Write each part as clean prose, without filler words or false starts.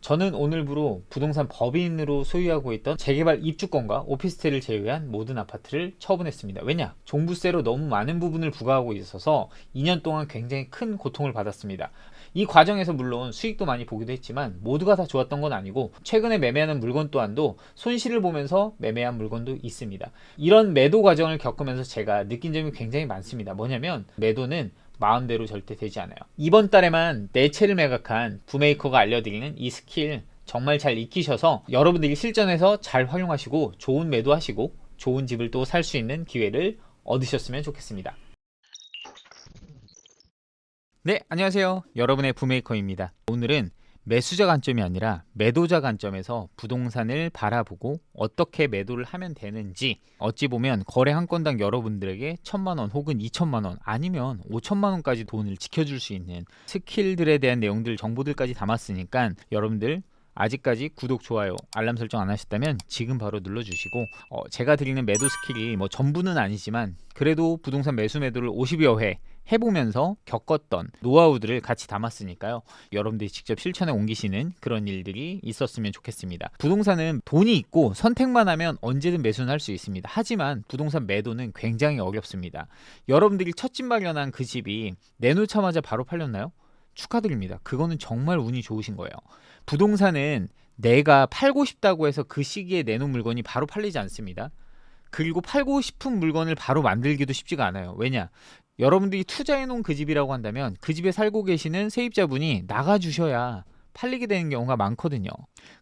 저는 오늘부로 부동산 법인으로 소유하고 있던 재개발 입주권과 오피스텔을 제외한 모든 아파트를 처분했습니다. 왜냐? 종부세로 너무 많은 부분을 부과하고 있어서 2년 동안 굉장히 큰 고통을 받았습니다. 이 과정에서 물론 수익도 많이 보기도 했지만 모두가 다 좋았던 건 아니고 최근에 매매하는 물건 또한도 손실을 보면서 매매한 물건도 있습니다. 이런 매도 과정을 겪으면서 제가 느낀 점이 굉장히 많습니다. 뭐냐면 매도는 마음대로 절대 되지 않아요. 이번 달에만 4채를 매각한 부메이커가 알려드리는 이 스킬 정말 잘 익히셔서 여러분들이 실전에서 잘 활용하시고 좋은 매도하시고 좋은 집을 또 살 수 있는 기회를 얻으셨으면 좋겠습니다. 네, 안녕하세요. 여러분의 부메이커입니다. 오늘은 매수자 관점이 아니라 매도자 관점에서 부동산을 바라보고 어떻게 매도를 하면 되는지, 어찌 보면 거래 한 건당 여러분들에게 1,000만원 혹은 2,000만원 아니면 5,000만원까지 돈을 지켜줄 수 있는 스킬들에 대한 내용들, 정보들까지 담았으니까 여러분들 아직까지 구독, 좋아요, 알람 설정 안 하셨다면 지금 바로 눌러주시고, 제가 드리는 매도 스킬이 뭐 전부는 아니지만 그래도 부동산 매수 매도를 50여 회 해보면서 겪었던 노하우들을 같이 담았으니까요. 여러분들이 직접 실천에 옮기시는 그런 일들이 있었으면 좋겠습니다. 부동산은 돈이 있고 선택만 하면 언제든 매수는 할 수 있습니다. 하지만 부동산 매도는 굉장히 어렵습니다. 여러분들이 첫 집 마련한 그 집이 내놓자마자 바로 팔렸나요? 축하드립니다. 그거는 정말 운이 좋으신 거예요. 부동산은 내가 팔고 싶다고 해서 그 시기에 내놓은 물건이 바로 팔리지 않습니다. 그리고 팔고 싶은 물건을 바로 만들기도 쉽지가 않아요. 왜냐? 여러분들이 투자해놓은 그 집이라고 한다면 그 집에 살고 계시는 세입자분이 나가주셔야 팔리게 되는 경우가 많거든요.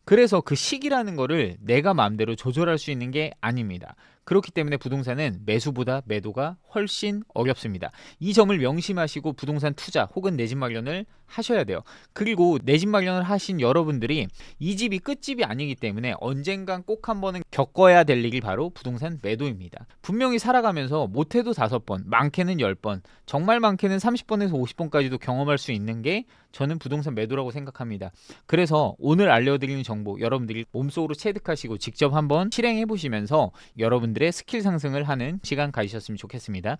그래서 그 시기라는 거를 내가 마음대로 조절할 수 있는 게 아닙니다. 그렇기 때문에 부동산은 매수보다 매도가 훨씬 어렵습니다. 이 점을 명심하시고 부동산 투자 혹은 내 집 마련을 하셔야 돼요. 그리고 내 집 마련을 하신 여러분들이 이 집이 끝집이 아니기 때문에 언젠간 꼭 한 번은 겪어야 될 일이 바로 부동산 매도입니다. 분명히 살아가면서 못해도 5번, 많게는 10번, 정말 많게는 30번에서 50번까지도 경험할 수 있는 게 저는 부동산 매도라고 생각합니다. 그래서 오늘 알려드리는 정보 여러분들이 몸속으로 체득하시고 직접 한번 실행해 보시면서 여러분들의 스킬 상승을 하는 시간 가지셨으면 좋겠습니다.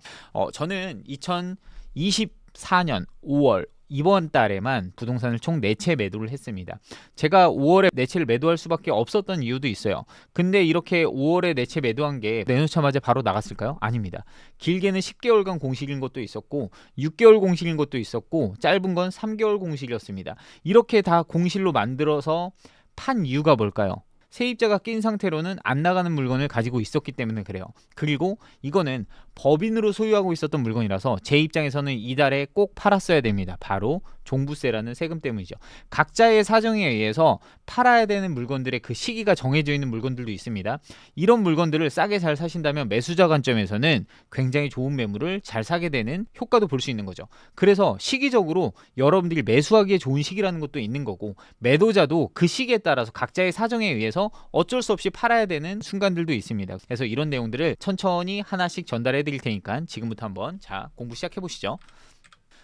저는 2024년 5월 이번 달에만 부동산을 총 4채 매도를 했습니다. 제가 5월에 4채를 매도할 수밖에 없었던 이유도 있어요. 근데 이렇게 5월에 4채 매도한 게 내놓자마자 바로 나갔을까요? 아닙니다. 길게는 10개월간 공실인 것도 있었고 6개월 공실인 것도 있었고 짧은 건 3개월 공실이었습니다. 이렇게 다 공실로 만들어서 판 이유가 뭘까요? 세입자가 낀 상태로는 안 나가는 물건을 가지고 있었기 때문에 그래요. 그리고 이거는 법인으로 소유하고 있었던 물건이라서 제 입장에서는 이달에 꼭 팔았어야 됩니다. 바로 종부세라는 세금 때문이죠. 각자의 사정에 의해서 팔아야 되는 물건들의 그 시기가 정해져 있는 물건들도 있습니다. 이런 물건들을 싸게 잘 사신다면 매수자 관점에서는 굉장히 좋은 매물을 잘 사게 되는 효과도 볼 수 있는 거죠. 그래서 시기적으로 여러분들이 매수하기에 좋은 시기라는 것도 있는 거고, 매도자도 그 시기에 따라서 각자의 사정에 의해서 어쩔 수 없이 팔아야 되는 순간들도 있습니다. 그래서 이런 내용들을 천천히 하나씩 전달해 드릴 테니까 지금부터 한번 공부 시작해 보시죠.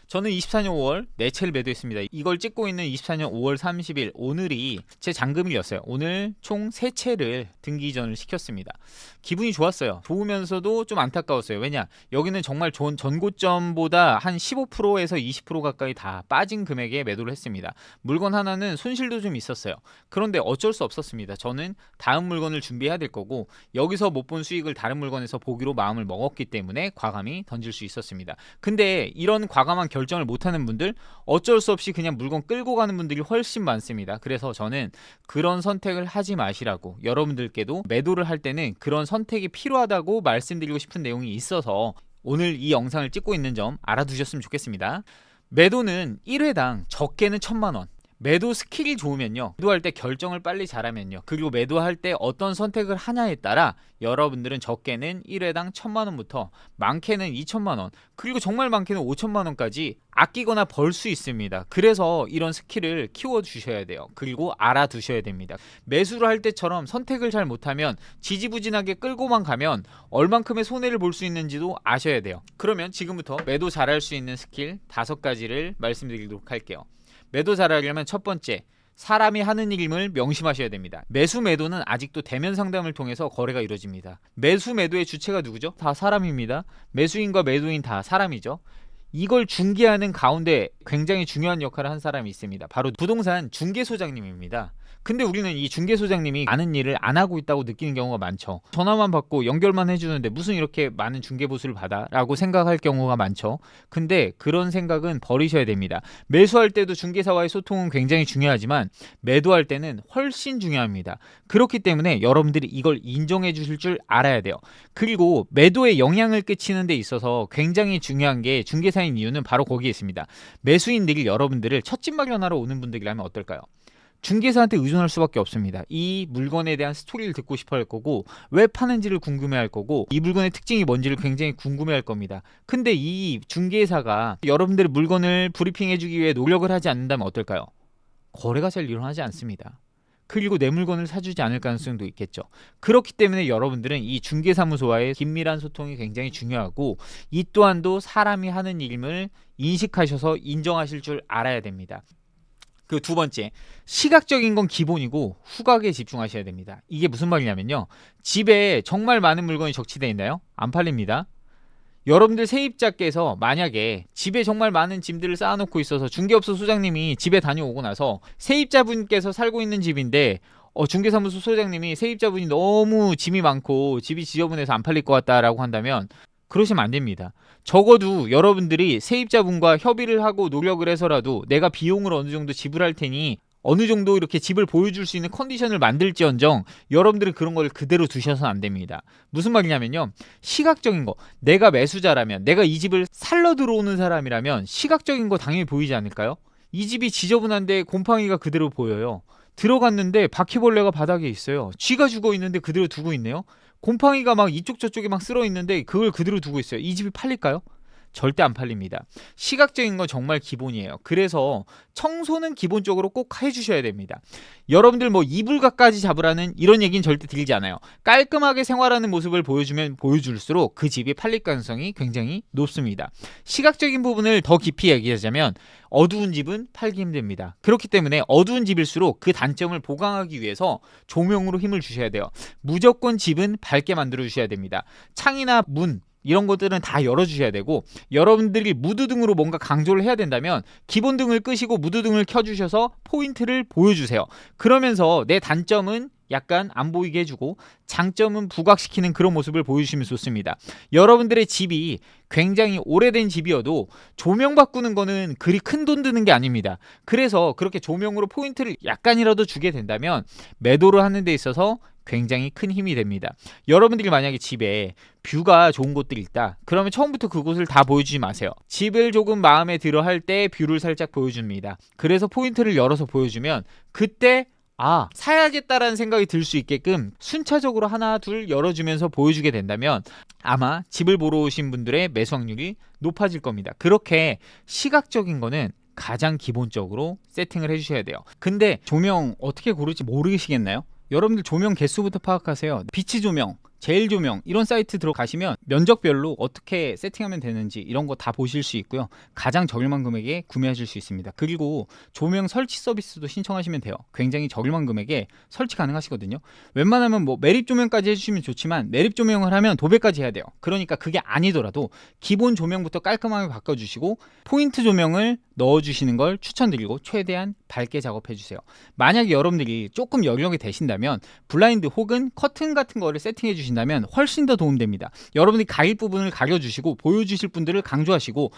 저는 24년 5월 4채를 매도했습니다. 이걸 찍고 있는 24년 5월 30일 오늘이 제 잔금일이었어요. 오늘 총 3채를 등기 이전을 시켰습니다. 기분이 좋았어요. 좋으면서도 좀 안타까웠어요. 왜냐? 여기는 정말 전고점보다 한 15%에서 20% 가까이 다 빠진 금액에 매도를 했습니다. 물건 하나는 손실도 좀 있었어요. 그런데 어쩔 수 없었습니다. 저는 다음 물건을 준비해야 될 거고 여기서 못 본 수익을 다른 물건에서 보기로 마음을 먹었기 때문에 과감히 던질 수 있었습니다. 근데 이런 과감한 결정을 못하는 분들, 어쩔 수 없이 그냥 물건 끌고 가는 분들이 훨씬 많습니다. 그래서 저는 그런 선택을 하지 마시라고, 여러분들께도 매도를 할 때는 그런 선택이 필요하다고 말씀드리고 싶은 내용이 있어서 오늘 이 영상을 찍고 있는 점 알아두셨으면 좋겠습니다. 매도는 1회당 적게는 1,000만원, 매도 스킬이 좋으면요, 매도할 때 결정을 빨리 잘하면요, 그리고 매도할 때 어떤 선택을 하냐에 따라 여러분들은 적게는 1회당 1,000만원부터 많게는 2,000만원, 그리고 정말 많게는 5,000만원까지 아끼거나 벌 수 있습니다. 그래서 이런 스킬을 키워주셔야 돼요. 그리고 알아두셔야 됩니다. 매수를 할 때처럼 선택을 잘 못하면 지지부진하게 끌고만 가면 얼만큼의 손해를 볼 수 있는지도 아셔야 돼요. 그러면 지금부터 매도 잘할 수 있는 스킬 5가지를 말씀드리도록 할게요. 매도 잘하려면 첫 번째, 사람이 하는 일임을 명심하셔야 됩니다. 매수 매도는 아직도 대면 상담을 통해서 거래가 이루어집니다. 매수 매도의 주체가 누구죠? 다 사람입니다. 매수인과 매도인 다 사람이죠. 이걸 중개하는 가운데 굉장히 중요한 역할을 한 사람이 있습니다. 바로 부동산 중개소장님입니다. 근데 우리는 이 중개소장님이 많은 일을 안 하고 있다고 느끼는 경우가 많죠. 전화만 받고 연결만 해주는데 무슨 이렇게 많은 중개보수를 받아? 라고 생각할 경우가 많죠. 근데 그런 생각은 버리셔야 됩니다. 매수할 때도 중개사와의 소통은 굉장히 중요하지만 매도할 때는 훨씬 중요합니다. 그렇기 때문에 여러분들이 이걸 인정해 주실 줄 알아야 돼요. 그리고 매도에 영향을 끼치는 데 있어서 굉장히 중요한 게 중개사인 이유는 바로 거기에 있습니다. 매수인들이 여러분들을 첫집 마련하러 오는 분들이라면 어떨까요? 중개사한테 의존할 수밖에 없습니다. 이 물건에 대한 스토리를 듣고 싶어 할 거고, 왜 파는지를 궁금해 할 거고, 이 물건의 특징이 뭔지를 굉장히 궁금해 할 겁니다. 근데 이 중개사가 여러분들의 물건을 브리핑해 주기 위해 노력을 하지 않는다면 어떨까요? 거래가 잘 일어나지 않습니다. 그리고 내 물건을 사주지 않을 가능성도 있겠죠. 그렇기 때문에 여러분들은 이 중개사무소와의 긴밀한 소통이 굉장히 중요하고, 이 또한도 사람이 하는 일임을 인식하셔서 인정하실 줄 알아야 됩니다. 그 두 번째, 시각적인 건 기본이고 후각에 집중하셔야 됩니다. 이게 무슨 말이냐면요, 집에 정말 많은 물건이 적치되어 있나요? 안 팔립니다. 여러분들 세입자께서 만약에 집에 정말 많은 짐들을 쌓아놓고 있어서 중개업소 소장님이 집에 다녀오고 나서 세입자분께서 살고 있는 집인데 중개사무소 소장님이 세입자분이 너무 짐이 많고 집이 지저분해서 안 팔릴 것 같다라고 한다면 그러시면 안 됩니다. 적어도 여러분들이 세입자분과 협의를 하고 노력을 해서라도 내가 비용을 어느 정도 지불할 테니 어느 정도 이렇게 집을 보여줄 수 있는 컨디션을 만들지언정 여러분들은 그런 걸 그대로 두셔서는 안 됩니다. 무슨 말이냐면요, 시각적인 거, 내가 매수자라면, 내가 이 집을 살러 들어오는 사람이라면 시각적인 거 당연히 보이지 않을까요? 이 집이 지저분한데 곰팡이가 그대로 보여요. 들어갔는데 바퀴벌레가 바닥에 있어요. 쥐가 죽어 있는데 그대로 두고 있네요. 곰팡이가 막 이쪽 저쪽에 막 쓸어 있는데 그걸 그대로 두고 있어요. 이 집이 팔릴까요? 절대 안 팔립니다. 시각적인 건 정말 기본이에요. 그래서 청소는 기본적으로 꼭 해주셔야 됩니다. 여러분들 뭐 이불각까지 잡으라는 이런 얘기는 절대 드리지 않아요. 깔끔하게 생활하는 모습을 보여주면 보여줄수록 그 집이 팔릴 가능성이 굉장히 높습니다. 시각적인 부분을 더 깊이 얘기하자면 어두운 집은 팔기 힘듭니다. 그렇기 때문에 어두운 집일수록 그 단점을 보강하기 위해서 조명으로 힘을 주셔야 돼요. 무조건 집은 밝게 만들어 주셔야 됩니다. 창이나 문 이런 것들은 다 열어주셔야 되고, 여러분들이 무드등으로 뭔가 강조를 해야 된다면 기본등을 끄시고 무드등을 켜주셔서 포인트를 보여주세요. 그러면서 내 단점은 약간 안 보이게 해주고 장점은 부각시키는 그런 모습을 보여주시면 좋습니다. 여러분들의 집이 굉장히 오래된 집이어도 조명 바꾸는 거는 그리 큰 돈 드는 게 아닙니다. 그래서 그렇게 조명으로 포인트를 약간이라도 주게 된다면 매도를 하는 데 있어서 굉장히 큰 힘이 됩니다. 여러분들이 만약에 집에 뷰가 좋은 곳들이 있다, 그러면 처음부터 그곳을 다 보여주지 마세요. 집을 조금 마음에 들어 할 때 뷰를 살짝 보여줍니다. 그래서 포인트를 열어서 보여주면 그때 사야겠다라는 생각이 들 수 있게끔 순차적으로 하나 둘 열어주면서 보여주게 된다면 아마 집을 보러 오신 분들의 매수 확률이 높아질 겁니다. 그렇게 시각적인 거는 가장 기본적으로 세팅을 해주셔야 돼요. 근데 조명 어떻게 고를지 모르시겠나요? 여러분들 조명 개수부터 파악하세요. 비치 조명, 제일 조명 이런 사이트 들어가시면 면적별로 어떻게 세팅하면 되는지 이런 거 다 보실 수 있고요. 가장 저렴한 금액에 구매하실 수 있습니다. 그리고 조명 설치 서비스도 신청하시면 돼요. 굉장히 저렴한 금액에 설치 가능하시거든요. 웬만하면 뭐 매립 조명까지 해주시면 좋지만 매립 조명을 하면 도배까지 해야 돼요. 그러니까 그게 아니더라도 기본 조명부터 깔끔하게 바꿔주시고 포인트 조명을 넣어주시는 걸 추천드리고 최대한 밝게 작업해주세요. 만약에 여러분들이 조금 연령이 되신다면 블라인드 혹은 커튼 같은 거를 세팅해 주신다면 훨씬 더 도움됩니다. 여러분들이 가릴 부분을 가려주시고 보여주실 분들을 강조하시고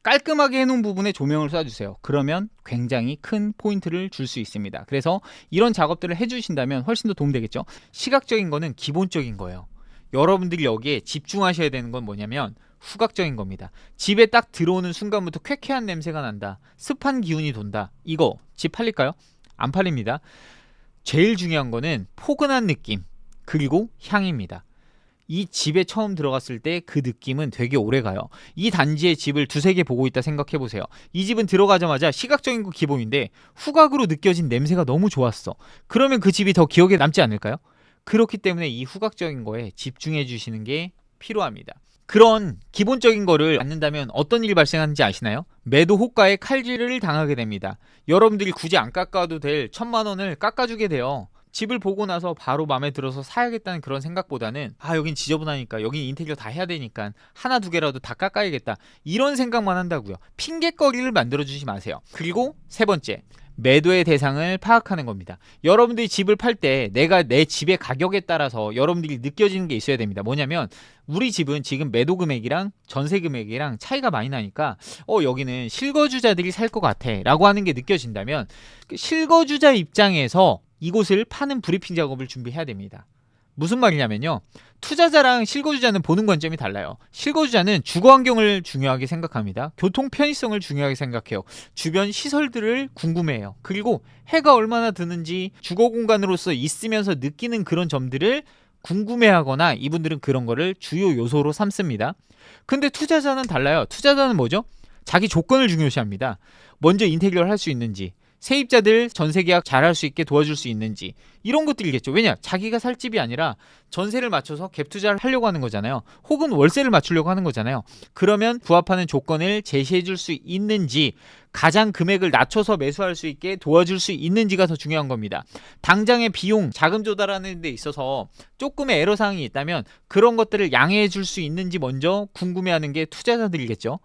깔끔하게 해놓은 부분에 조명을 쏴주세요. 그러면 굉장히 큰 포인트를 줄 수 있습니다. 그래서 이런 작업들을 해주신다면 훨씬 더 도움되겠죠. 시각적인 거는 기본적인 거예요. 여러분들이 여기에 집중하셔야 되는 건 뭐냐면 후각적인 겁니다. 집에 딱 들어오는 순간부터 쾌쾌한 냄새가 난다, 습한 기운이 돈다, 이거 집 팔릴까요? 안 팔립니다. 제일 중요한 거는 포근한 느낌 그리고 향입니다. 이 집에 처음 들어갔을 때 그 느낌은 되게 오래가요. 이 단지의 집을 두세 개 보고 있다 생각해보세요. 이 집은 들어가자마자 시각적인 거 기본인데 후각으로 느껴진 냄새가 너무 좋았어. 그러면 그 집이 더 기억에 남지 않을까요? 그렇기 때문에 이 후각적인 거에 집중해 주시는 게 필요합니다. 그런 기본적인 거를 않는다면 어떤 일이 발생하는지 아시나요? 매도 호가에 칼질을 당하게 됩니다. 여러분들이 굳이 안 깎아도 될 1,000만 원을 깎아주게 돼요. 집을 보고 나서 바로 마음에 들어서 사야겠다는 그런 생각보다는 여긴 지저분하니까, 여긴 인테리어 다 해야 되니까 하나 두 개라도 다 깎아야겠다, 이런 생각만 한다고요. 핑계거리를 만들어주지 마세요. 그리고 세 번째, 매도의 대상을 파악하는 겁니다. 여러분들이 집을 팔 때 내가 내 집의 가격에 따라서 여러분들이 느껴지는 게 있어야 됩니다. 뭐냐면 우리 집은 지금 매도 금액이랑 전세 금액이랑 차이가 많이 나니까 여기는 실거주자들이 살 것 같아 라고 하는 게 느껴진다면, 그 실거주자 입장에서 이곳을 파는 브리핑 작업을 준비해야 됩니다. 무슨 말이냐면요, 투자자랑 실거주자는 보는 관점이 달라요. 실거주자는 주거 환경을 중요하게 생각합니다. 교통 편의성을 중요하게 생각해요. 주변 시설들을 궁금해해요. 그리고 해가 얼마나 드는지 주거 공간으로서 있으면서 느끼는 그런 점들을 궁금해하거나 이분들은 그런 거를 주요 요소로 삼습니다. 근데 투자자는 달라요. 투자자는 뭐죠? 자기 조건을 중요시합니다. 먼저 인테리어를 할 수 있는지, 세입자들 전세계약 잘할 수 있게 도와줄 수 있는지, 이런 것들이겠죠. 왜냐? 자기가 살 집이 아니라 전세를 맞춰서 갭 투자를 하려고 하는 거잖아요. 혹은 월세를 맞추려고 하는 거잖아요. 그러면 부합하는 조건을 제시해 줄 수 있는지, 가장 금액을 낮춰서 매수할 수 있게 도와줄 수 있는지가 더 중요한 겁니다. 당장의 비용, 자금 조달하는 데 있어서 조금의 애로사항이 있다면 그런 것들을 양해해 줄 수 있는지 먼저 궁금해하는 게 투자자들이겠죠.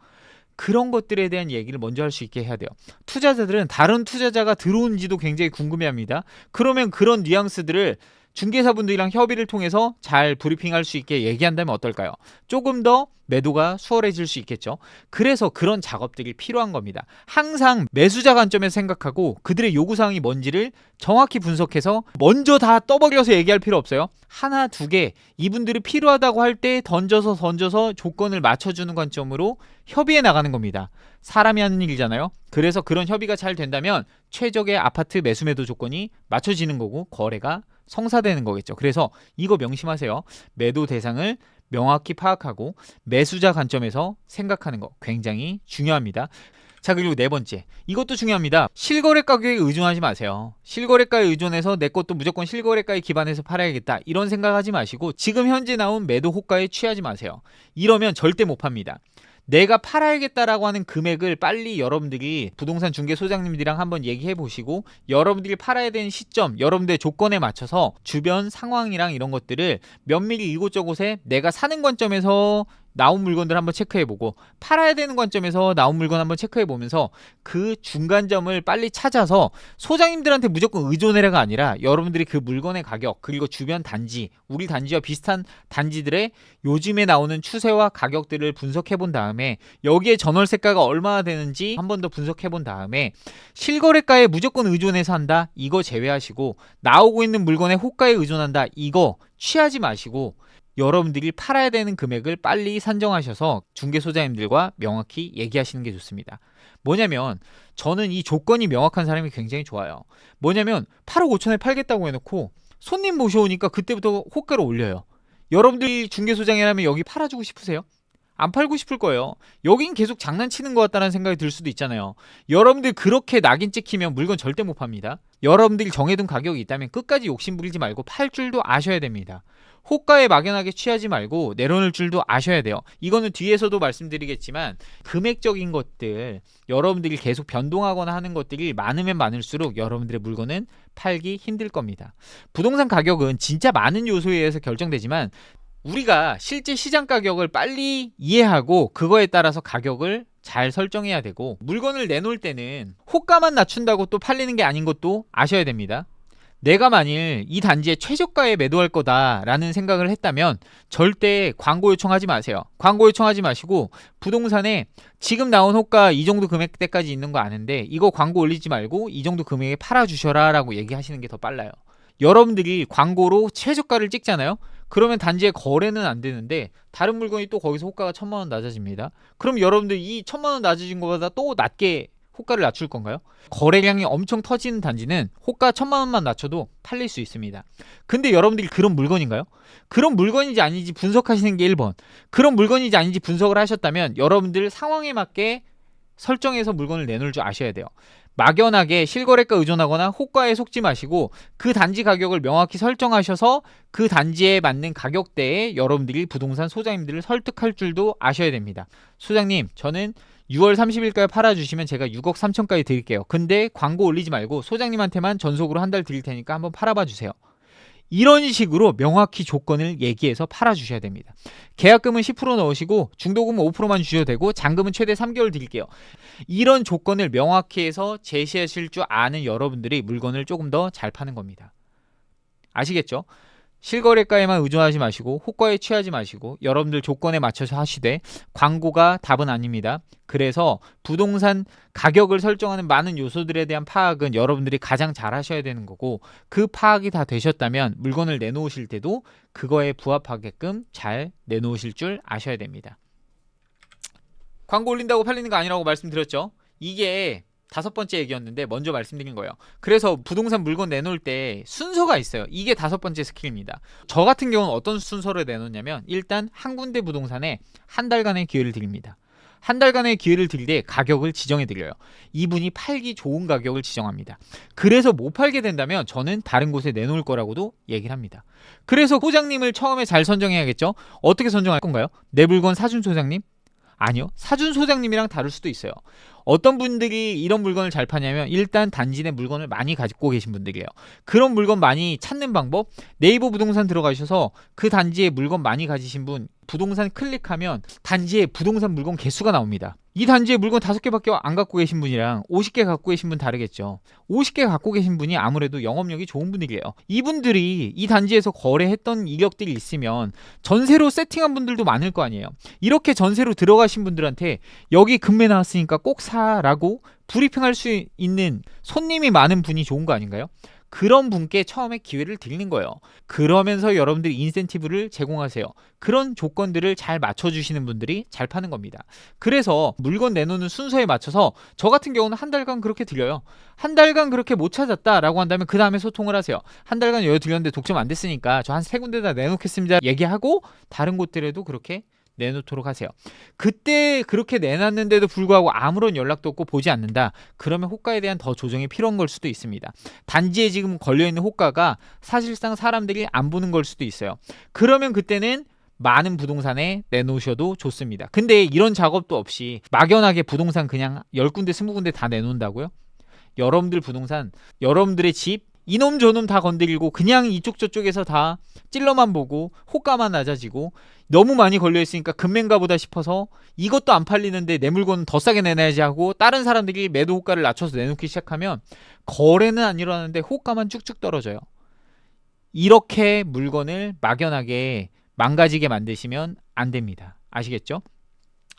그런 것들에 대한 얘기를 먼저 할 수 있게 해야 돼요. 투자자들은 다른 투자자가 들어온지도 굉장히 궁금해합니다. 그러면 그런 뉘앙스들을 중개사분들이랑 협의를 통해서 잘 브리핑할 수 있게 얘기한다면 어떨까요? 조금 더 매도가 수월해질 수 있겠죠. 그래서 그런 작업들이 필요한 겁니다. 항상 매수자 관점에서 생각하고 그들의 요구사항이 뭔지를 정확히 분석해서 먼저 다 떠버려서 얘기할 필요 없어요. 하나 두 개 이분들이 필요하다고 할 때 던져서 조건을 맞춰주는 관점으로 협의해 나가는 겁니다. 사람이 하는 일이잖아요. 그래서 그런 협의가 잘 된다면 최적의 아파트 매수 매도 조건이 맞춰지는 거고 거래가 성사되는 거겠죠. 그래서 이거 명심하세요. 매도 대상을 명확히 파악하고 매수자 관점에서 생각하는 거 굉장히 중요합니다. 자, 그리고 네 번째, 이것도 중요합니다. 실거래 가격에 의존하지 마세요. 실거래가에 의존해서 내 것도 무조건 실거래가에 기반해서 팔아야겠다, 이런 생각하지 마시고 지금 현재 나온 매도 호가에 취하지 마세요. 이러면 절대 못 팝니다. 내가 팔아야겠다라고 하는 금액을 빨리 여러분들이 부동산 중개 소장님들이랑 한번 얘기해 보시고, 여러분들이 팔아야 되는 시점, 여러분들의 조건에 맞춰서 주변 상황이랑 이런 것들을 면밀히 이곳저곳에 내가 사는 관점에서 나온 물건들 한번 체크해보고 팔아야 되는 관점에서 나온 물건 한번 체크해보면서 그 중간점을 빨리 찾아서 소장님들한테 무조건 의존해라가 아니라 여러분들이 그 물건의 가격, 그리고 주변 단지, 우리 단지와 비슷한 단지들의 요즘에 나오는 추세와 가격들을 분석해본 다음에 여기에 전월세가가 얼마나 되는지 한 번 더 분석해본 다음에 실거래가에 무조건 의존해서 한다, 이거 제외하시고 나오고 있는 물건의 호가에 의존한다, 이거 취하지 마시고 여러분들이 팔아야 되는 금액을 빨리 산정하셔서 중개소장님들과 명확히 얘기하시는 게 좋습니다. 뭐냐면 저는 이 조건이 명확한 사람이 굉장히 좋아요. 뭐냐면 8억 5천에 팔겠다고 해놓고 손님 모셔오니까 그때부터 호가를 올려요. 여러분들이 중개소장이라면 여기 팔아주고 싶으세요? 안 팔고 싶을 거예요. 여긴 계속 장난치는 것 같다는 생각이 들 수도 있잖아요. 여러분들 그렇게 낙인 찍히면 물건 절대 못 팝니다. 여러분들이 정해둔 가격이 있다면 끝까지 욕심 부리지 말고 팔 줄도 아셔야 됩니다. 호가에 막연하게 취하지 말고 내려놓을 줄도 아셔야 돼요. 이거는 뒤에서도 말씀드리겠지만 금액적인 것들, 여러분들이 계속 변동하거나 하는 것들이 많으면 많을수록 여러분들의 물건은 팔기 힘들 겁니다. 부동산 가격은 진짜 많은 요소에 의해서 결정되지만 우리가 실제 시장 가격을 빨리 이해하고 그거에 따라서 가격을 잘 설정해야 되고, 물건을 내놓을 때는 호가만 낮춘다고 또 팔리는 게 아닌 것도 아셔야 됩니다. 내가 만일 이 단지에 최저가에 매도할 거다라는 생각을 했다면 절대 광고 요청하지 마세요. 광고 요청하지 마시고 부동산에 지금 나온 호가 이 정도 금액대까지 있는 거 아는데 이거 광고 올리지 말고 이 정도 금액에 팔아주셔라 라고 얘기하시는 게 더 빨라요. 여러분들이 광고로 최저가를 찍잖아요. 그러면 단지에 거래는 안 되는데 다른 물건이 또 거기서 호가가 1,000만 원 낮아집니다. 그럼 여러분들 이 1,000만 원 낮아진 것보다 또 낮게 호가를 낮출 건가요? 거래량이 엄청 터지는 단지는 호가 1,000만 원만 낮춰도 팔릴 수 있습니다. 근데 여러분들이 그런 물건인가요? 그런 물건인지 아닌지 분석하시는 게 1번. 그런 물건인지 아닌지 분석을 하셨다면 여러분들 상황에 맞게 설정해서 물건을 내놓을 줄 아셔야 돼요. 막연하게 실거래가 의존하거나 호가에 속지 마시고 그 단지 가격을 명확히 설정하셔서 그 단지에 맞는 가격대에 여러분들이 부동산 소장님들을 설득할 줄도 아셔야 됩니다. 소장님, 저는 6월 30일까지 팔아주시면 제가 6억 3천까지 드릴게요. 근데 광고 올리지 말고 소장님한테만 전속으로 한 달 드릴 테니까 한번 팔아봐 주세요. 이런 식으로 명확히 조건을 얘기해서 팔아주셔야 됩니다. 계약금은 10% 넣으시고 중도금은 5%만 주셔도 되고 잔금은 최대 3개월 드릴게요. 이런 조건을 명확히 해서 제시하실 줄 아는 여러분들이 물건을 조금 더 잘 파는 겁니다. 아시겠죠? 실거래가에만 의존하지 마시고 호가에 취하지 마시고 여러분들 조건에 맞춰서 하시되 광고가 답은 아닙니다. 그래서 부동산 가격을 설정하는 많은 요소들에 대한 파악은 여러분들이 가장 잘 하셔야 되는 거고, 그 파악이 다 되셨다면 물건을 내놓으실 때도 그거에 부합하게끔 잘 내놓으실 줄 아셔야 됩니다. 광고 올린다고 팔리는 거 아니라고 말씀드렸죠. 이게 5번째 얘기였는데 먼저 말씀드린 거예요. 그래서 부동산 물건 내놓을 때 순서가 있어요. 이게 5번째 스킬입니다. 저 같은 경우는 어떤 순서를 내놓냐면, 일단 한 군데 부동산에 한 달간의 기회를 드립니다. 한 달간의 기회를 드릴 때 가격을 지정해 드려요. 이분이 팔기 좋은 가격을 지정합니다. 그래서 못 팔게 된다면 저는 다른 곳에 내놓을 거라고도 얘기를 합니다. 그래서 소장님을 처음에 잘 선정해야겠죠. 어떻게 선정할 건가요? 내 물건 사준 소장님? 아니요. 사준 소장님이랑 다를 수도 있어요. 어떤 분들이 이런 물건을 잘 파냐면, 일단 단지 내 물건을 많이 가지고 계신 분들이에요. 그런 물건 많이 찾는 방법, 네이버 부동산 들어가셔서 그 단지에 물건 많이 가지신 분 부동산 클릭하면 단지에 부동산 물건 개수가 나옵니다. 이 단지에 물건 5개밖에 안 갖고 계신 분이랑 50개 갖고 계신 분 다르겠죠. 50개 갖고 계신 분이 아무래도 영업력이 좋은 분들이에요. 이분들이 이 단지에서 거래했던 이력들이 있으면 전세로 세팅한 분들도 많을 거 아니에요. 이렇게 전세로 들어가신 분들한테 여기 금매 나왔으니까 꼭 사라고 브리핑할 수 있는 손님이 많은 분이 좋은 거 아닌가요? 그런 분께 처음에 기회를 드리는 거예요. 그러면서 여러분들이 인센티브를 제공하세요. 그런 조건들을 잘 맞춰주시는 분들이 잘 파는 겁니다. 그래서 물건 내놓는 순서에 맞춰서 저 같은 경우는 한 달간 그렇게 드려요. 한 달간 그렇게 못 찾았다라고 한다면 그 다음에 소통을 하세요. 한 달간 여기 드렸는데 독점 안 됐으니까 저 한 3군데다 내놓겠습니다 얘기하고 다른 곳들에도 그렇게 내놓도록 하세요. 그때 그렇게 내놨는데도 불구하고 아무런 연락도 없고 보지 않는다. 그러면 호가에 대한 더 조정이 필요한 걸 수도 있습니다. 단지에 지금 걸려있는 호가가 사실상 사람들이 안 보는 걸 수도 있어요. 그러면 그때는 많은 부동산에 내놓으셔도 좋습니다. 근데 이런 작업도 없이 막연하게 부동산 그냥 10군데 20군데 다 내놓는다고요? 여러분들 부동산, 여러분들의 집 이놈 저놈 다 건드리고 그냥 이쪽 저쪽에서 다 찔러만 보고 호가만 낮아지고 너무 많이 걸려있으니까 금매인가 보다 싶어서 이것도 안 팔리는데 내 물건은 더 싸게 내놔야지 하고 다른 사람들이 매도 호가를 낮춰서 내놓기 시작하면 거래는 안 일어나는데 호가만 쭉쭉 떨어져요. 이렇게 물건을 막연하게 망가지게 만드시면 안 됩니다. 아시겠죠?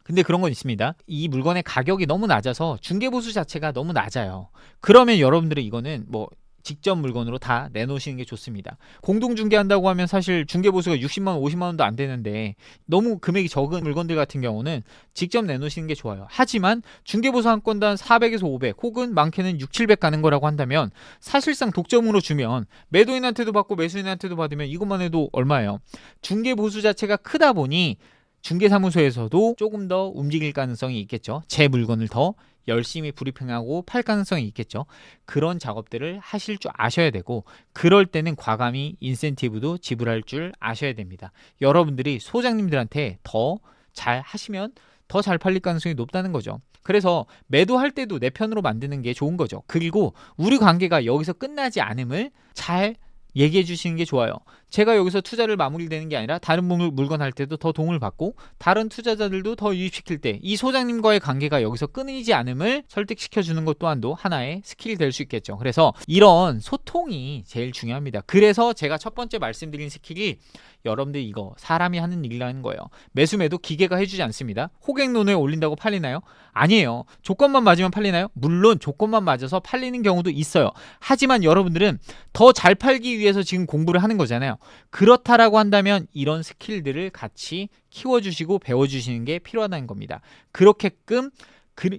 근데 그런 건 있습니다. 이 물건의 가격이 너무 낮아서 중개보수 자체가 너무 낮아요. 그러면 여러분들은 이거는 뭐 직접 물건으로 다 내놓으시는 게 좋습니다. 공동중개한다고 하면 사실 중개보수가 60만 원, 50만 원도 안 되는데 너무 금액이 적은 물건들 같은 경우는 직접 내놓으시는 게 좋아요. 하지만 중개보수 한 건당 400에서 500 혹은 많게는 6, 700 가는 거라고 한다면 사실상 독점으로 주면 매도인한테도 받고 매수인한테도 받으면 이것만 해도 얼마예요? 중개보수 자체가 크다 보니 중개사무소에서도 조금 더 움직일 가능성이 있겠죠. 제 물건을 더 열심히 브리핑하고 팔 가능성이 있겠죠. 그런 작업들을 하실 줄 아셔야 되고, 그럴 때는 과감히 인센티브도 지불할 줄 아셔야 됩니다. 여러분들이 소장님들한테 더 잘 하시면 더 잘 팔릴 가능성이 높다는 거죠. 그래서 매도할 때도 내 편으로 만드는 게 좋은 거죠. 그리고 우리 관계가 여기서 끝나지 않음을 잘 얘기해 주시는 게 좋아요. 제가 여기서 투자를 마무리되는 게 아니라 다른 물건 할 때도 더 도움을 받고 다른 투자자들도 더 유입시킬 때 이 소장님과의 관계가 여기서 끊이지 않음을 설득시켜 주는 것 또한도 하나의 스킬이 될 수 있겠죠. 그래서 이런 소통이 제일 중요합니다. 그래서 제가 첫 번째 말씀드린 스킬이 여러분들 이거 사람이 하는 일이라는 거예요. 매수매도 기계가 해주지 않습니다. 호갱론에 올린다고 팔리나요? 아니에요. 조건만 맞으면 팔리나요? 물론 조건만 맞아서 팔리는 경우도 있어요. 하지만 여러분들은 더 잘 팔기 위해서 지금 공부를 하는 거잖아요. 그렇다라고 한다면 이런 스킬들을 같이 키워주시고 배워주시는 게 필요하다는 겁니다. 그렇게끔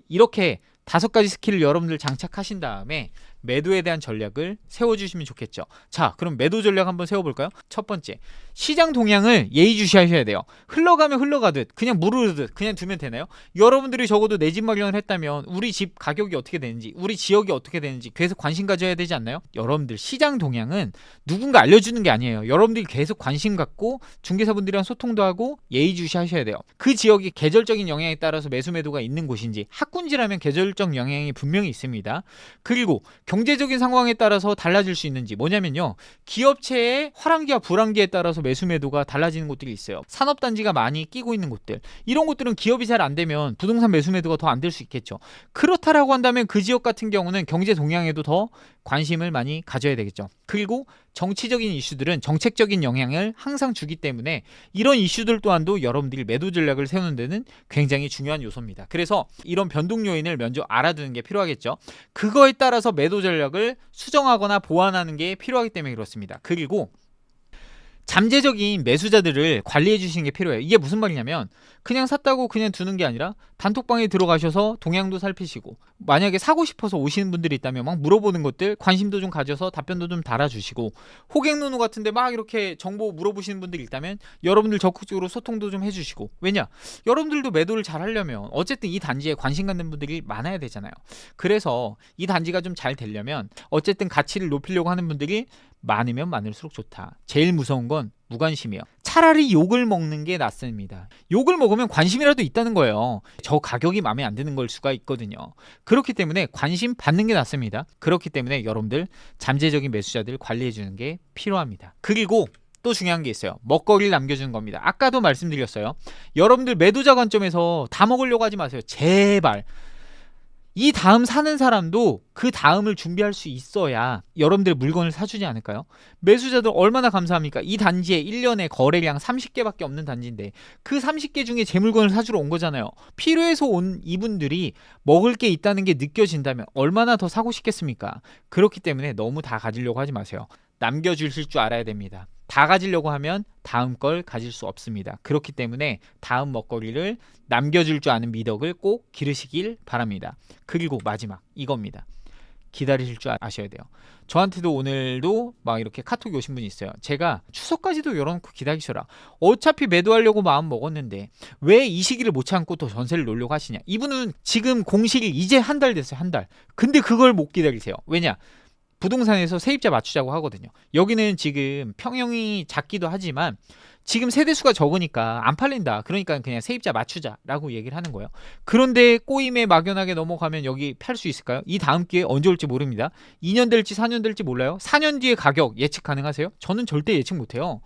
이렇게 5가지 스킬을 여러분들 장착하신 다음에 매도에 대한 전략을 세워주시면 좋겠죠. 자, 그럼 매도 전략 한번 세워볼까요? 첫 번째, 시장 동향을 예의주시하셔야 돼요. 흘러가면 흘러가듯 그냥 물 흐르듯 그냥 두면 되나요? 여러분들이 적어도 내 집 마련을 했다면 우리 집 가격이 어떻게 되는지, 우리 지역이 어떻게 되는지 계속 관심 가져야 되지 않나요? 여러분들 시장 동향은 누군가 알려주는 게 아니에요. 여러분들이 계속 관심 갖고 중개사분들이랑 소통도 하고 예의주시하셔야 돼요. 그 지역이 계절적인 영향에 따라서 매수 매도가 있는 곳인지, 학군지라면 계절적 영향이 분명히 있습니다. 그리고 경제적인 상황에 따라서 달라질 수 있는지, 뭐냐면요, 기업체의 화랑기와 불황기에 따라서 매수 매도가 달라지는 곳들이 있어요. 산업단지가 많이 끼고 있는 곳들, 이런 곳들은 기업이 잘 안 되면 부동산 매수 매도가 더 안 될 수 있겠죠. 그렇다라고 한다면 그 지역 같은 경우는 경제 동향에도 더 관심을 많이 가져야 되겠죠. 그리고 정치적인 이슈들은 정책적인 영향을 항상 주기 때문에 이런 이슈들 또한도 여러분들이 매도 전략을 세우는 데는 굉장히 중요한 요소입니다. 그래서 이런 변동 요인을 먼저 알아두는 게 필요하겠죠. 그거에 따라서 매도 전략을 수정하거나 보완하는 게 필요하기 때문에 그렇습니다. 그리고 잠재적인 매수자들을 관리해 주시는 게 필요해요. 이게 무슨 말이냐면 그냥 샀다고 그냥 두는 게 아니라 단톡방에 들어가셔서 동향도 살피시고, 만약에 사고 싶어서 오시는 분들이 있다면 막 물어보는 것들 관심도 좀 가져서 답변도 좀 달아주시고, 호갱노노 같은데 막 이렇게 정보 물어보시는 분들이 있다면 여러분들 적극적으로 소통도 좀 해주시고, 왜냐? 여러분들도 매도를 잘 하려면 어쨌든 이 단지에 관심 갖는 분들이 많아야 되잖아요. 그래서 이 단지가 좀 잘 되려면 어쨌든 가치를 높이려고 하는 분들이 많으면 많을수록 좋다. 제일 무서운 건 무관심이에요. 차라리 욕을 먹는 게 낫습니다. 욕을 먹으면 관심이라도 있다는 거예요. 저 가격이 마음에 안 드는 걸 수가 있거든요. 그렇기 때문에 관심 받는 게 낫습니다. 그렇기 때문에 여러분들 잠재적인 매수자들 관리해 주는 게 필요합니다. 그리고 또 중요한 게 있어요. 먹거리를 남겨주는 겁니다. 아까도 말씀드렸어요. 여러분들 매도자 관점에서 다 먹으려고 하지 마세요. 제발. 이 다음 사는 사람도 그 다음을 준비할 수 있어야 여러분들 물건을 사주지 않을까요? 매수자들 얼마나 감사합니까? 이 단지에 1년에 거래량 30개밖에 없는 단지인데 그 30개 중에 제 물건을 사주러 온 거잖아요. 필요해서 온 이분들이 먹을 게 있다는 게 느껴진다면 얼마나 더 사고 싶겠습니까? 그렇기 때문에 너무 다 가지려고 하지 마세요. 남겨주실 줄 알아야 됩니다. 다 가지려고 하면 다음 걸 가질 수 없습니다. 그렇기 때문에 다음 먹거리를 남겨줄 줄 아는 미덕을 꼭 기르시길 바랍니다. 그리고 마지막 이겁니다. 기다리실 줄 아셔야 돼요. 저한테도 오늘도 막 이렇게 카톡이 오신 분이 있어요. 제가 추석까지도 열어놓고 기다리셔라. 어차피 매도하려고 마음 먹었는데 왜 이 시기를 못 참고 또 전세를 놓으려고 하시냐. 이분은 지금 공실이 이제 한 달 됐어요. 한 달. 근데 그걸 못 기다리세요. 왜냐? 부동산에서 세입자 맞추자고 하거든요. 여기는 지금 평형이 작기도 하지만 지금 세대수가 적으니까 안 팔린다. 그러니까 그냥 세입자 맞추자라고 얘기를 하는 거예요. 그런데 꼬임에 막연하게 넘어가면 여기 팔 수 있을까요? 이 다음 기회 언제 올지 모릅니다. 2년 될지 4년 될지 몰라요. 4년 뒤에 가격 예측 가능하세요? 저는 절대 예측 못해요.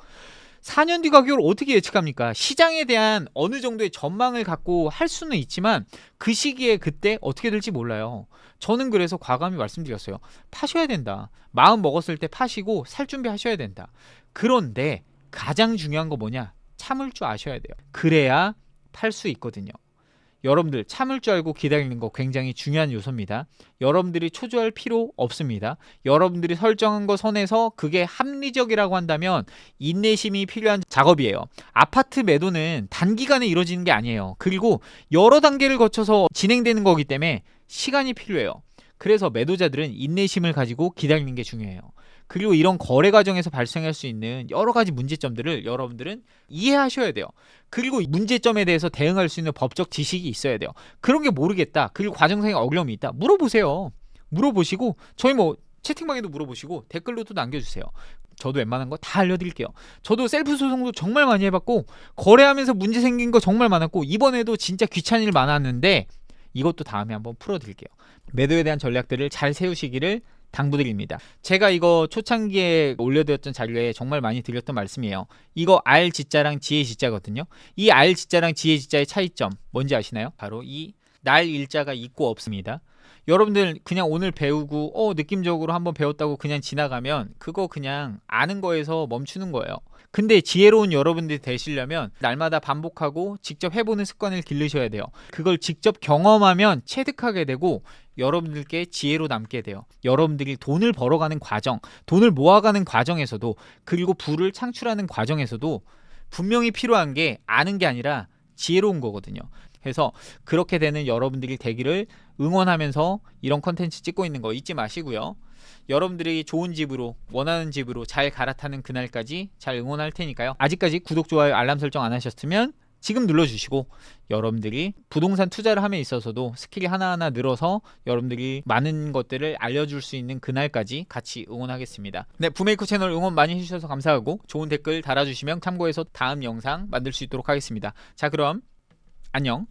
4년 뒤 가격을 어떻게 예측합니까? 시장에 대한 어느 정도의 전망을 갖고 할 수는 있지만 그 시기에 그때 어떻게 될지 몰라요. 저는 그래서 과감히 말씀드렸어요. 파셔야 된다. 마음 먹었을 때 파시고 살 준비하셔야 된다. 그런데 가장 중요한 거 뭐냐? 참을 줄 아셔야 돼요. 그래야 팔 수 있거든요. 여러분들 참을 줄 알고 기다리는 거 굉장히 중요한 요소입니다. 여러분들이 초조할 필요 없습니다. 여러분들이 설정한 거 선에서 그게 합리적이라고 한다면 인내심이 필요한 작업이에요. 아파트 매도는 단기간에 이루어지는 게 아니에요. 그리고 여러 단계를 거쳐서 진행되는 거기 때문에 시간이 필요해요. 그래서 매도자들은 인내심을 가지고 기다리는 게 중요해요. 그리고 이런 거래 과정에서 발생할 수 있는 여러 가지 문제점들을 여러분들은 이해하셔야 돼요. 그리고 문제점에 대해서 대응할 수 있는 법적 지식이 있어야 돼요. 그런 게 모르겠다. 그리고 과정상의 어려움이 있다. 물어보세요. 물어보시고 저희 뭐 채팅방에도 물어보시고 댓글로도 남겨주세요. 저도 웬만한 거 다 알려드릴게요. 저도 셀프 소송도 정말 많이 해봤고 거래하면서 문제 생긴 거 정말 많았고 이번에도 진짜 귀찮은 일 많았는데 이것도 다음에 한번 풀어드릴게요. 매도에 대한 전략들을 잘 세우시기를 당부드립니다. 제가 이거 초창기에 올려드렸던 자료에 정말 많이 드렸던 말씀이에요. 이거 R 지자랑 지혜 지자거든요. 이 R 지자랑 지혜 지자의 차이점 뭔지 아시나요? 바로 이 날 일자가 있고 없습니다. 여러분들 그냥 오늘 배우고 느낌적으로 한번 배웠다고 그냥 지나가면 그거 그냥 아는 거에서 멈추는 거예요. 근데 지혜로운 여러분들이 되시려면 날마다 반복하고 직접 해보는 습관을 기르셔야 돼요. 그걸 직접 경험하면 체득하게 되고 여러분들께 지혜로 남게 돼요. 여러분들이 돈을 벌어가는 과정, 돈을 모아가는 과정에서도 그리고 부를 창출하는 과정에서도 분명히 필요한 게 아는 게 아니라 지혜로운 거거든요. 해서 그렇게 되는 여러분들이 되기를 응원하면서 이런 컨텐츠 찍고 있는 거 잊지 마시고요. 여러분들이 좋은 집으로, 원하는 집으로 잘 갈아타는 그날까지 잘 응원할 테니까요. 아직까지 구독, 좋아요, 알람 설정 안 하셨으면 지금 눌러주시고, 여러분들이 부동산 투자를 함에 있어서도 스킬이 하나하나 늘어서 여러분들이 많은 것들을 알려줄 수 있는 그날까지 같이 응원하겠습니다. 네, 부메이커 채널 응원 많이 해주셔서 감사하고 좋은 댓글 달아주시면 참고해서 다음 영상 만들 수 있도록 하겠습니다. 자, 그럼 안녕.